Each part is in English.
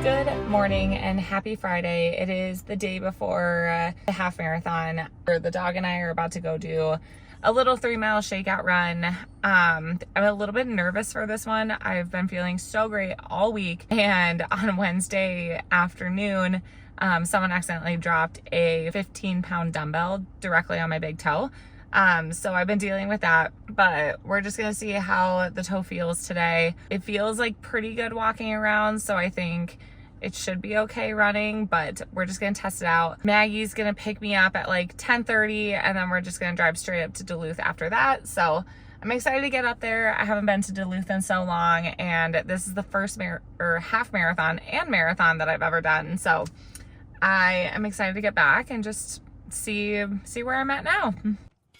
Good morning and happy Friday. It is the day before the half marathon. The dog and I are about to go do a little 3-mile shakeout run. I'm a little bit nervous for this one. I've been feeling so great all week, and on Wednesday afternoon, someone accidentally dropped a 15-pound dumbbell directly on my big toe. So I've been dealing with that, but we're just gonna see how the toe feels today. It feels like pretty good walking around, so I think it should be okay running, but we're just gonna test it out. Maggie's gonna pick me up at like 10:30, and then we're just gonna drive straight up to Duluth after that. So I'm excited to get up there. I haven't been to Duluth in so long, and this is the first half marathon and marathon that I've ever done. So I am excited to get back and just see where I'm at now.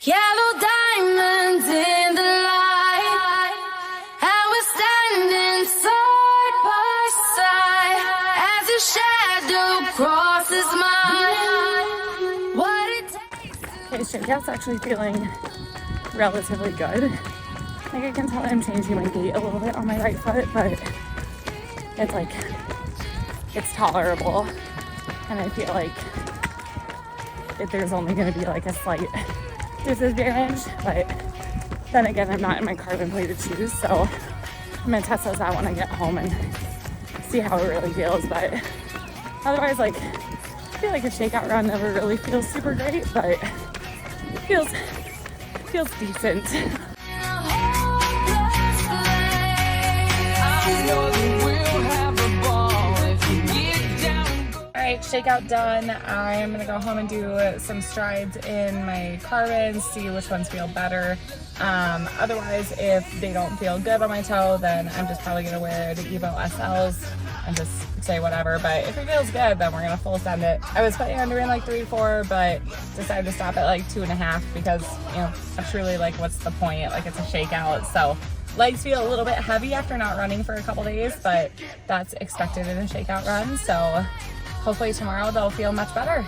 Yellow diamonds in the light, and we're standing side by side as your shadow crosses mine. What it takes to... Okay, shakeout's actually feeling relatively good. Like, I can tell I'm changing my gait a little bit on my right foot, but it's like, it's tolerable. And I feel like there's only gonna be like a slight disadvantage, but then again, I'm not in my carbon plated shoes, so I'm gonna test those out when I get home and see how it really feels. But otherwise, like, I feel like a shakeout run never really feels super great, but it feels decent. Alright, shakeout done. I'm gonna go home and do some strides in my carbons, see which ones feel better. Otherwise, if they don't feel good on my toe, then I'm just probably gonna wear the Evo SLs and just say whatever. But if it feels good, then we're gonna full send it. I was planning on doing like 3-4, but decided to stop at like 2.5 because, you know, that's really like, what's the point? Like, it's a shakeout. So legs feel a little bit heavy after not running for a couple days, but that's expected in a shakeout run. So hopefully tomorrow they'll feel much better.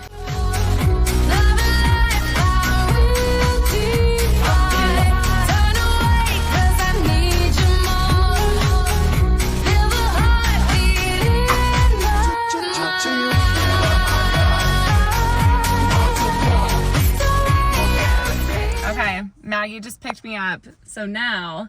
Okay, Maggie just picked me up. So now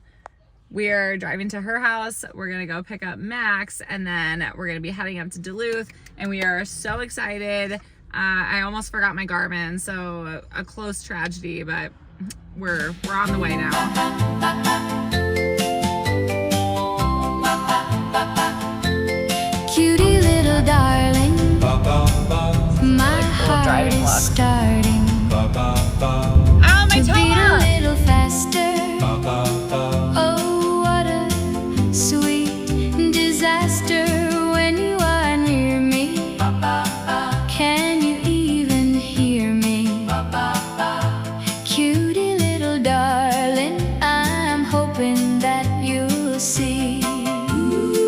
we're driving to her house. We're gonna go pick up Max, and then we're gonna be heading up to Duluth, and we are so excited. I almost forgot my Garmin, so a close tragedy, but we're on the way now. Cutie little darling, my heart is starting Oh, my to beat a toe! little faster. Oh, what a sweet disaster when you are near me. Can you even hear me? Cutie little darling, I'm hoping that you'll see.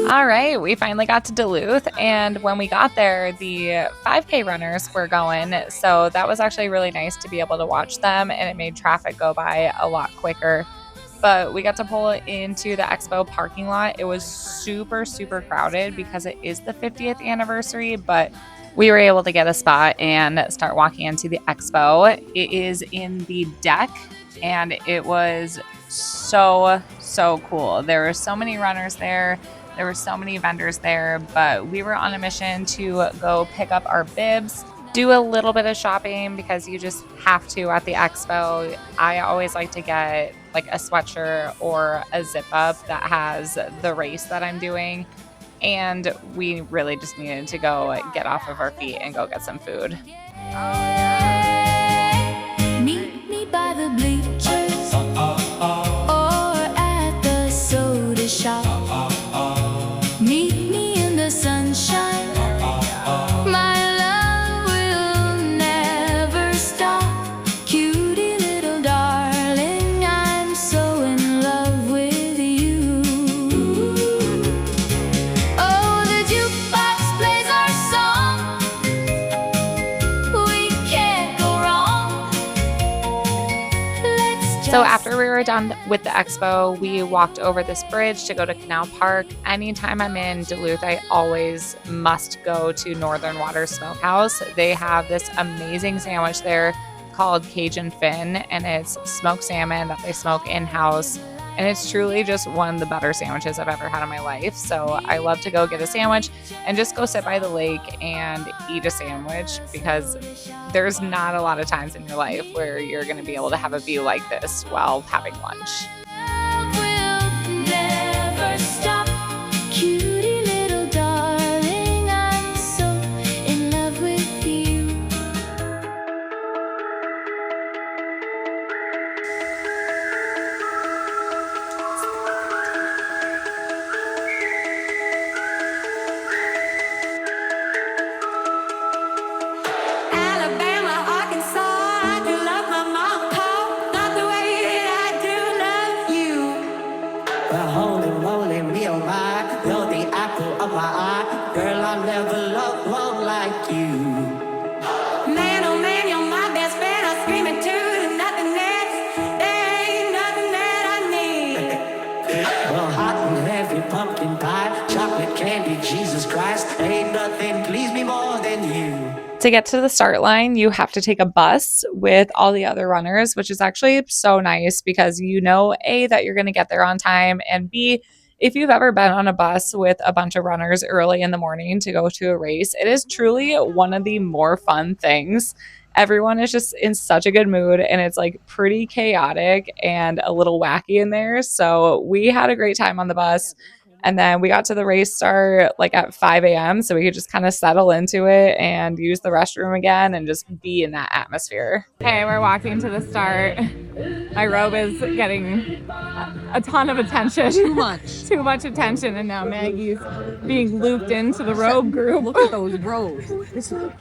All right, we finally got to Duluth, and when we got there, the 5K runners were going, so that was actually really nice to be able to watch them, and it made traffic go by a lot quicker. But we got to pull into the expo parking lot. It was super, super crowded because it is the 50th anniversary, but we were able to get a spot and start walking into the expo. It is in the deck, and it was so cool. There were so many runners there. There were so many vendors there, but we were on a mission to go pick up our bibs, do a little bit of shopping because you just have to at the expo. I always like to get like a sweatshirt or a zip up that has the race that I'm doing. And we really just needed to go get off of our feet and go get some food. Meet me by the bleachers or at the soda shop. Meet me in the sunshine. My love will never stop. Cutie little darling, I'm so in love with you. Oh, the jukebox plays our song. We can't were done with the expo, we walked over this bridge to go to Canal Park. Anytime I'm in Duluth, I always must go to Northern Water Smokehouse. They have this amazing sandwich there called Cajun Fin, and it's smoked salmon that they smoke in-house. And it's truly just one of the better sandwiches I've ever had in my life. So I love to go get a sandwich and just go sit by the lake and eat a sandwich, because there's not a lot of times in your life where you're going to be able to have a view like this while having lunch. Will never stop. Cutie little darling, I'm so in love with you. Alabama, Arkansas, I do love my mom, Paul, not the way that I do love you. Well, holy moly, me oh my, you're the apple of my eye. Girl, I never loved one like you. Man, oh man, you're my best friend. I'm screaming to nothingness. There ain't nothing that I need. Well, hot and heavy pumpkin pie, chocolate candy, Jesus Christ. Ain't nothing please me more than you. To get to the start line, you have to take a bus with all the other runners, which is actually so nice because you know, A, that you're going to get there on time, and B, if you've ever been on a bus with a bunch of runners early in the morning to go to a race, it is truly one of the more fun things. Everyone is just in such a good mood, and it's like pretty chaotic and a little wacky in there. So we had a great time on the bus. And then we got to the race start like at 5 a.m. So we could just kind of settle into it and use the restroom again and just be in that atmosphere. Okay, we're walking to the start. My robe is getting a ton of attention. Too much. Too much attention. And now Maggie's being looped into the robe group. Look at those robes. This is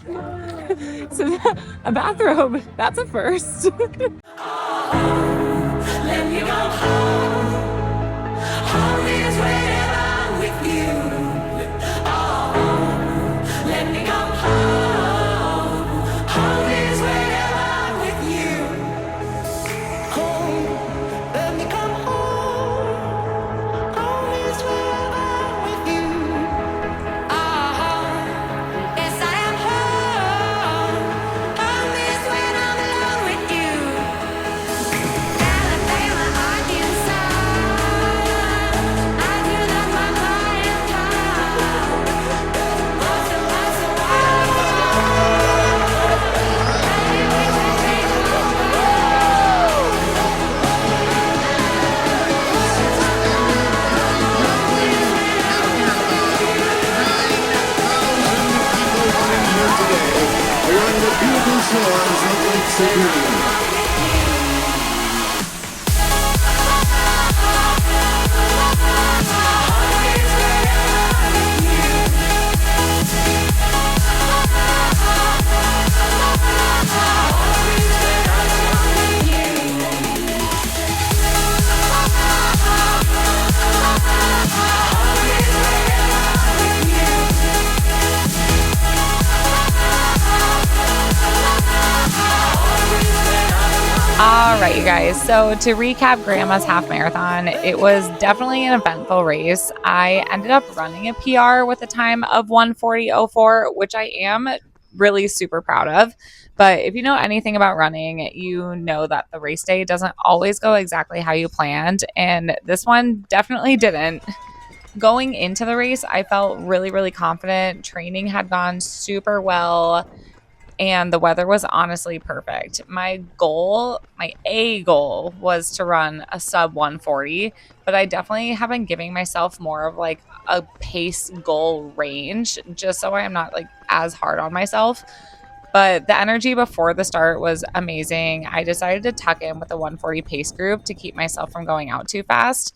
So a bathrobe, that's a first. Let me go home. Home is where I'm with you. Oh, let me go home. Home is where I'm with you. Home, let me come home. Home is where I'm with you. Oh, yes, I am home. Home is when I'm alone with you. Alabama, Arkansas, I do love my heart and power. Oh, so wild, so We're on the beautiful shores of Lake Superior. All right, you guys. So to recap Grandma's half marathon, it was definitely an eventful race. I ended up running a PR with a time of 1:40:04, which I am really super proud of. But if you know anything about running, you know that the race day doesn't always go exactly how you planned, and this one definitely didn't. Going into the race, I felt really, really confident. Training had gone super well, and the weather was honestly perfect. My A goal was to run a sub 140, but I definitely have been giving myself more of like a pace goal range just so I am not like as hard on myself. But the energy before the start was amazing. I decided to tuck in with a 140 pace group to keep myself from going out too fast.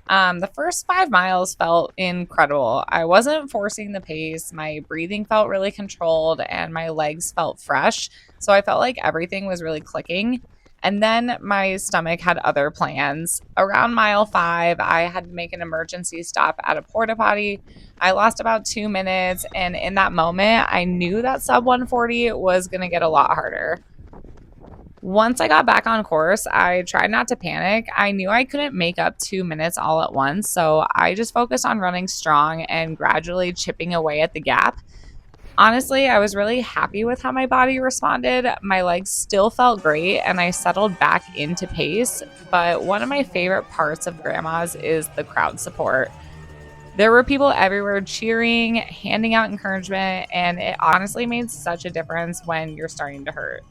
The first 5 miles felt incredible. I wasn't forcing the pace. My breathing felt really controlled and my legs felt fresh. So I felt like everything was really clicking. And then my stomach had other plans. Around mile 5, I had to make an emergency stop at a porta potty. I lost about 2 minutes. And in that moment, I knew that sub 140 was going to get a lot harder. Once I got back on course, I tried not to panic. I knew I couldn't make up 2 minutes all at once, so I just focused on running strong and gradually chipping away at the gap. Honestly, I was really happy with how my body responded. My legs still felt great and I settled back into pace, but one of my favorite parts of Grandma's is the crowd support. There were people everywhere cheering, handing out encouragement, and it honestly made such a difference when you're starting to hurt.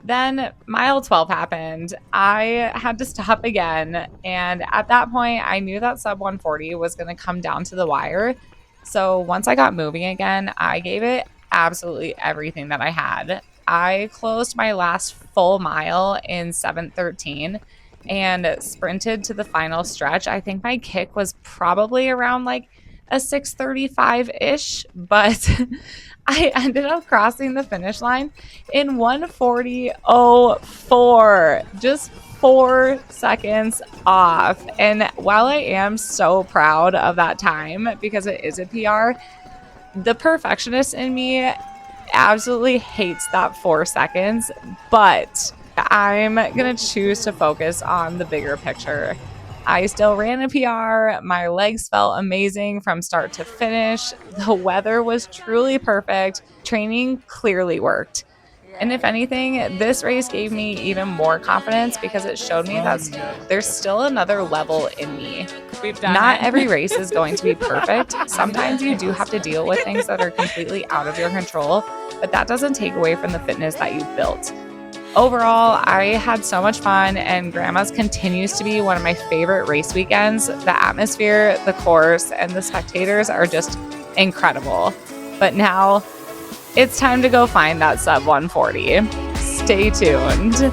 Then mile 12 happened. I had to stop again. And at that point, I knew that sub 140 was going to come down to the wire. So once I got moving again, I gave it absolutely everything that I had. I closed my last full mile in 7:13 and sprinted to the final stretch. I think my kick was probably around like a 6:35-ish, but I ended up crossing the finish line in 1:40:04, just 4 seconds off. And while I am so proud of that time because it is a PR, the perfectionist in me absolutely hates that 4 seconds, but I'm going to choose to focus on the bigger picture. I still ran a PR. My legs felt amazing from start to finish. The weather was truly perfect. Training clearly worked. And if anything, this race gave me even more confidence because it showed me that there's still another level in me. Not every race is going to be perfect. Sometimes you do have to deal with things that are completely out of your control, but that doesn't take away from the fitness that you've built. Overall, I had so much fun, and Grandma's continues to be one of my favorite race weekends. The atmosphere, the course, and the spectators are just incredible. But now it's time to go find that sub 140. Stay tuned.